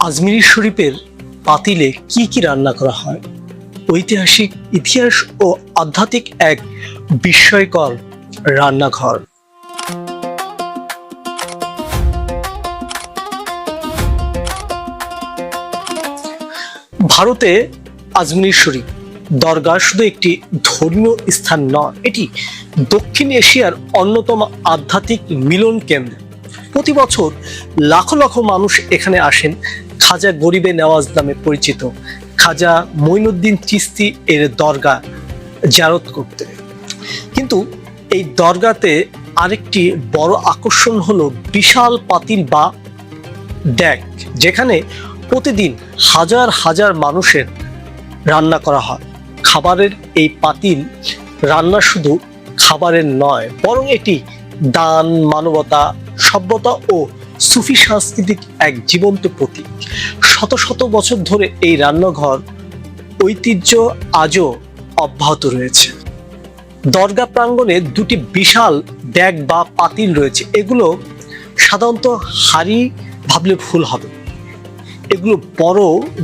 আজমিরি শরীফের পাতিলে কি কি রান্না করা হয়? ঐতিহাসিক ইতিহাস ও আধ্যাত্মিক এক বিস্ময়কর রান্নাঘর। ভারতে আজমিরি শরীফ দরগা শুধু একটি ধর্মীয় স্থান নয়, এটি দক্ষিণ এশিয়ার অন্যতম আধ্যাত্মিক মিলন কেন্দ্র। প্রতি বছর লাখো লাখো মানুষ এখানে আসেন খাজা গরিবে নেওয়াজ নামে পরিচিত খাজা মঈনুদ্দিন চিশতি এর দরগা জিয়ারত করতে। কিন্তু এই দরগাতে আরেকটি বড় আকর্ষণ হলো বিশাল পাতিল বা ডেক, যেখানে প্রতিদিন হাজার হাজার মানুষের রান্না করা হয়। খাবারের এই পাতিল রান্না শুধু খাবারের নয়, বরং এটি দান, মানবতা, সভ্যতা ও সুফি সাংস্কৃতিক এক জীবন্ত প্রতীক। শত শত বছর ধরে এই রান্নাঘর ঐতিহ্য আজও অব্যাহত রয়েছে। দরগা প্রাঙ্গণে দুটি বিশাল ডেক বা পাতিল রয়েছে। এগুলো সাধারণত হাঁড়ি ভাবলে ভুল হবে, এগুলো বড়,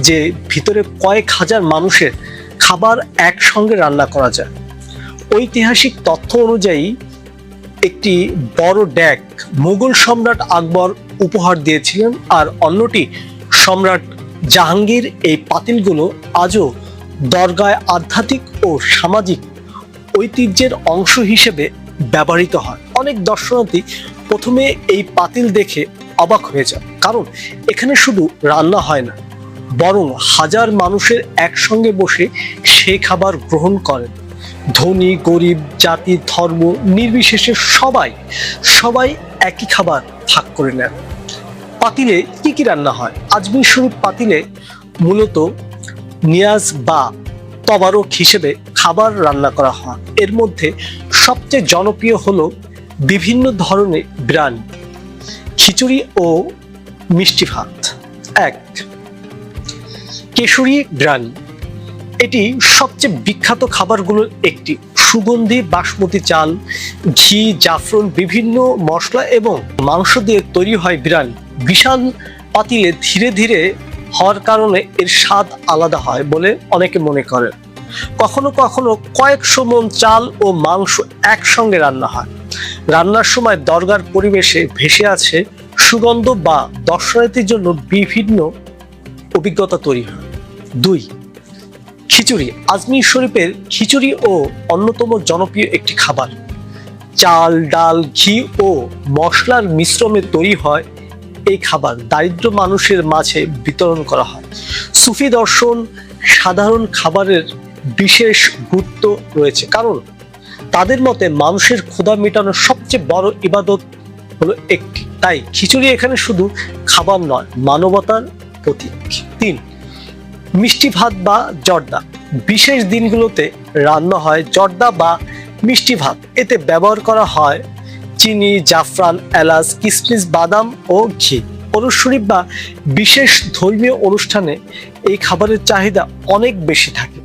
যে ভিতরে কয়েক হাজার মানুষের খাবার একসঙ্গে রান্না করা যায়। ঐতিহাসিক তথ্য অনুযায়ী একটি বড় ডেক মুঘল সম্রাট আকবর উপহার দিয়েছিলেন, আর অন্যটি সম্রাট জাহাঙ্গীর। এই পাতিলগুলো আজও দরগায় আধ্যাত্মিক ও সামাজিক ঐতিহ্যের অংশ হিসেবে ব্যবহৃত হয়। অনেক দর্শনার্থী প্রথমে এই পাতিল দেখে অবাক হয়ে যায়, কারণ এখানে শুধু রান্না হয় না, বরং হাজার মানুষের একসঙ্গে বসে সেই খাবার গ্রহণ করেন। ধনী গরিব, জাতি ধর্ম নির্বিশেষে সবাই একই খাবার ভাগ করে নেন। পাতিলে কি কি রান্না হয়? আজমির শরীফ পাতিলে মূলত নিয়াজ বা তবারক হিসেবে খাবার রান্না করা হয়। এর মধ্যে সবচেয়ে জনপ্রিয় হলো বিভিন্ন ধরনের বিরিয়ানি, খিচুড়ি ও মিষ্টি ভাত। এক, কেশরী বিরিয়ানি, এটি সবচেয়ে বিখ্যাত খাবারগুলোর একটি। সুগন্ধি বাসমতি চাল, ঘি, জাফরান, বিভিন্ন মশলা এবং মাংস দিয়ে তৈরি হয় বিরিয়ানি। বিশাল পাতিলে ধীরে ধীরে হওয়ার কারণে এর স্বাদ আলাদা হয় বলে অনেকে মনে করেন। কখনো কখনো কয়েকশো মণ চাল ও মাংস একসঙ্গে রান্না হয়। রান্নার সময় দরগার পরিবেশে ভেসে আছে সুগন্ধ বা দর্শনার্থীর জন্য বিভিন্ন অভিজ্ঞতা তৈরি হয়। দুই, খিচুড়ি। আজমির শরীফের খিচুড়ি ও অন্যতম জনপ্রিয় একটি খাবার। চাল, ডাল, ঘি ও মশলার মিশ্রণে তৈরি হয় এই খাবার দারিদ্র মানুষের মাঝে বিতরণ করা হয়। সুফি দর্শন সাধারণ খাবারের বিশেষ গুরুত্ব রয়েছে, কারণ তাদের মতে মানুষের ক্ষুধা মেটানোর সবচেয়ে বড় ইবাদত হলো একটি। তাই খিচুড়ি এখানে শুধু খাবার নয়, মানবতার প্রতীক। তিন, মিষ্টি ভাত বা জর্দা। বিশেষ দিনগুলোতে রান্না হয় জর্দা বা মিষ্টি ভাত। এতে ব্যবহার করা হয় চিনি, জাফরান, এলাচ, কিশমিশ, বাদাম ও ঘি। ওরস শরীফ বা বিশেষ ধর্মীয় অনুষ্ঠানে এই খাবারের চাহিদা অনেক বেশি থাকে।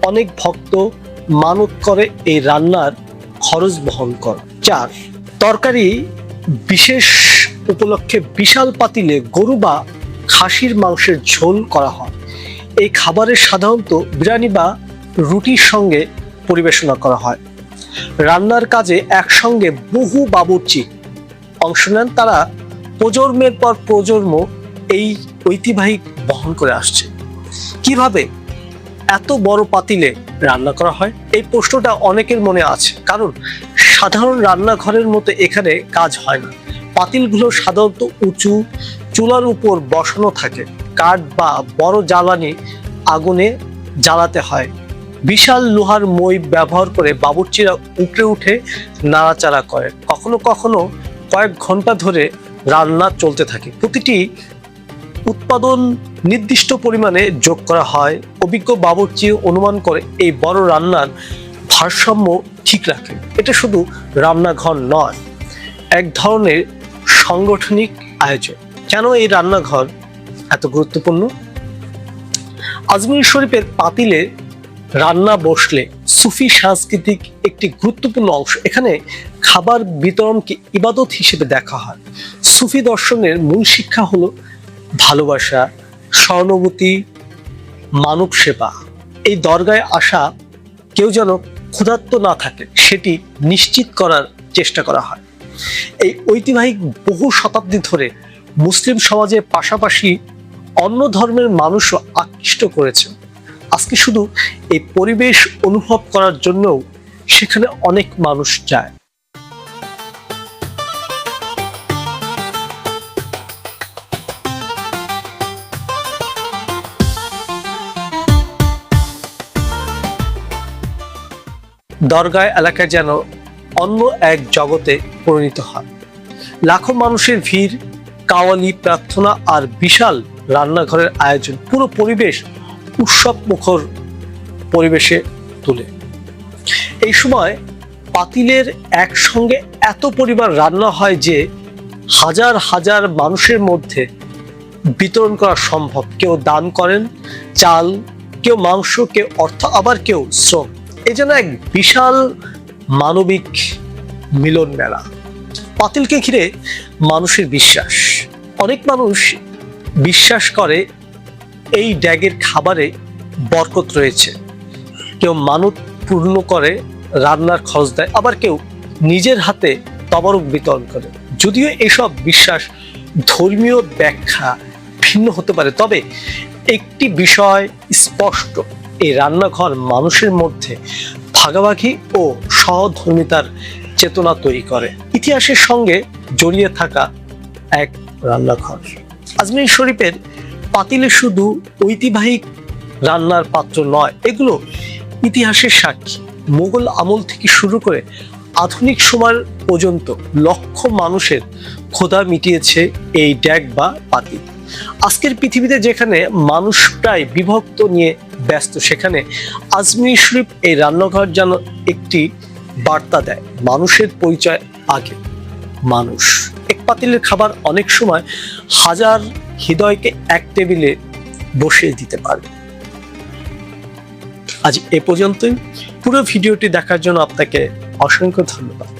অনেক ভক্ত মানত করে এই রান্নার খরচ বহন করে। চার, তরকারি। বিশেষ উপলক্ষে বিশাল পাতিলে গরু বা খাসির মাংসের ঝোল করা হয়। এই খাবারের সাধারণত বিরিয়ানি বা রুটির সঙ্গে পরিবেশনা করা হয়। রান্নার কাজে একসঙ্গে বহু বাবুর্চি অংশ নেন। তারা প্রজন্মের পর প্রজন্ম এই ঐতিহ্য বহন করে আসছে। কিভাবে এত বড় পাতিলে রান্না করা হয়? এই প্রশ্নটা অনেকের মনে আছে, কারণ সাধারণ রান্নাঘরের মতো এখানে কাজ হয় না। পাতিলগুলো সাধারণত উঁচু চুলার উপর বসানো থাকে। কাঠ বা বড় জ্বালানি আগুনে জ্বালাতে হয়। বিশাল লোহার মই ব্যবহার করে বাবুর্চিরা উপরে উঠে নাড়াচাড়া করে। কখনো কখনো কয়েক ঘন্টা ধরে রান্না চলতে থাকে। প্রতিটি উৎপাদন নির্দিষ্ট পরিমাণে যোগ করা হয়। অভিজ্ঞ বাবুর্চি অনুমান করে এই বড় রান্নার ভারসাম্য ঠিক রাখে। এটা শুধু রান্নাঘর নয়, এক ধরনের সাংগঠনিক আয়োজন। কেন এই রান্নাঘর এত গুরুত্বপূর্ণ? আজমির শরীফের পাতিলে রান্না বসলে সুফি সাংস্কৃতিক একটি গুরুত্বপূর্ণ অংশ। এখানে খাবার বিতরণকে ইবাদত হিসেবে দেখা হয়। সুফি দর্শনের মূল শিক্ষা হলো ভালোবাসা, সহানুভূতি, মানব সেবা। এই দরগায় আসা কেউ যেন ক্ষুধার্ত না থাকে সেটি নিশ্চিত করার চেষ্টা করা হয়। এই ঐতিহাসিক বহু শতাব্দী ধরে মুসলিম সমাজের পাশাপাশি অন্য ধর্মের মানুষও আকৃষ্ট করেছে। আজকে শুধু এই পরিবেশ অনুভব করার জন্যও সেখানে অনেক মানুষ যায়। দরগা এলাকায় যেন অন্য এক জগতে পরিণত হয়। লাখো মানুষের ভিড়, কাওয়ালি, প্রার্থনা আর বিশাল রান্নাঘরের আয়োজন পুরো পরিবেশ উৎসব মুখর পরিবেশে তোলে। এই সময় পাতিলের একসঙ্গে এত পরিমাণ রান্না হয় যে হাজার হাজার মানুষের মধ্যে বিতরণ করা সম্ভব। কেউ দান করেন চাল, কেউ মাংস, কেউ অর্থ, আবার কেউ শ্রম। এই যেন এক বিশাল মানবিক মিলন মেলা। পাতিলকে ঘিরে মানুষের বিশ্বাস। অনেক মানুষ বিশ্বাস করে এই ড্যাগের খাবারে বরকত রয়েছে। কেউ মানত পূর্ণ করে রান্নার খরচ দেয়, আবার কেউ নিজের হাতে তবারক বিতরণ করে। যদিও এসব বিশ্বাস ধর্মীয় ব্যাখ্যা ভিন্ন হতে পারে, তবে একটি বিষয় স্পষ্ট, এই রান্নাঘর মানুষের মধ্যে ভাগাভাগি ও সহধর্মিতার চেতনা তৈরি করে। ইতিহাসের সঙ্গে জড়িয়ে থাকা এক রান্নাঘর। আজমির শরীফের পাতিলে শুধু ঐতিহাসিক রান্নার পাত্র নয়, এগুলো ইতিহাসের সাক্ষী। মোগল আমল থেকে শুরু করে আধুনিক সময় পর্যন্ত লক্ষ মানুষের ক্ষুধা মিটিয়েছে এই ড্যাগ বা পাতিল। আজকের পৃথিবীতে যেখানে মানুষ প্রায় বিভক্ত নিয়ে ব্যস্ত, সেখানে আজমির শরীফ এই রান্নাঘর যেন একটি বার্তা দেয়, মানুষের পরিচয় আগে মানুষ। এক পাতিলের খাবার অনেক সময় হাজার হৃদয়কে এক টেবিলে বসিয়ে দিতে পারে। আজ এ পর্যন্তই। পুরো ভিডিওটি দেখার জন্য আপনাকে অসংখ্য ধন্যবাদ।